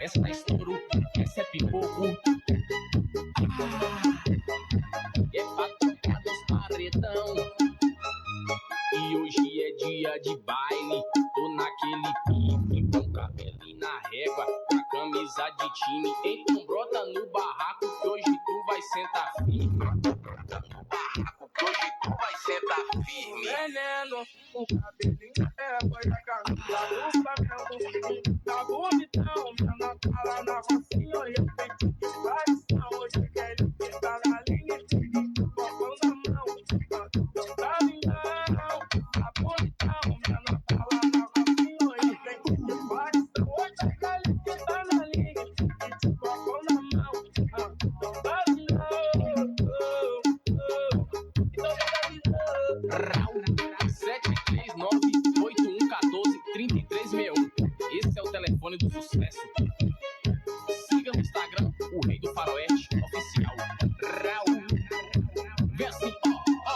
essa é estouro, essa é pipoco. É pra tocar nos paredão. E hoje é dia de baile. Tô naquele pique, com cabelinho na régua, com a camisa de time. Então brota no barraco que hoje tu vai sentar firme. Brota no barraco que hoje tu vai sentar firme. Veneno, com cabelinho na régua e a camisa do Flamengo. Tá bonitão, minha Natália na rocinha. E eu tenho que tradição. Hoje quer ele que tá na linha de copão na mão. Não tá lindão, tá bonitão, minha Natália na rocinha. E eu tenho que tradição. Hoje quer ele que tá na linha de copão na mão. Não tá lindão. Rau 739-8114-3361. Esse é o telefone do sucesso. Siga no Instagram o Rei do Faroeste Oficial. Rau. Vem assim, ó.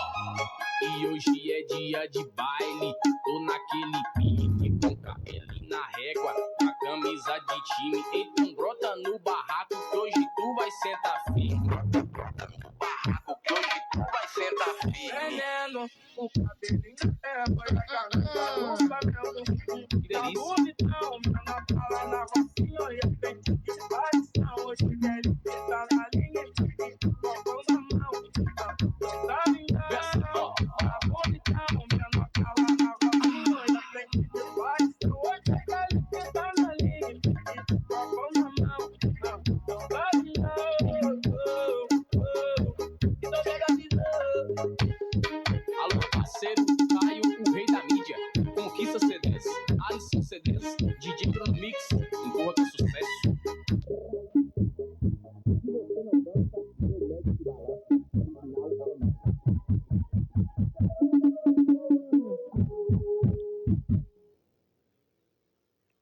E hoje é dia de baile. Tô naquele pique, com cabelinho na régua, com a camisa de time. Então brota no barraco que hoje tu vai sentar firme. Brota no barraco que hoje tu vai sentar firme. Veneno, com cabelinho na régua e a camisa do Flamengo. Que Tá delícia. bonitão, minha Natália na rocinha. E eu tenho que tradição. Hoje quer ele que tá na linha de copão na mão. Tá lindão, tá bonitão, minha Natália na rocinha. E eu tenho que tradição. Hoje quer ele que tá na linha de copão na mão. Tá lindão, então pega a visão. Alô, parceiro, Caio, o rei da mídia. Conquista CDs, Alisson CDs, DJ Bruno Mix, empurra com sucesso.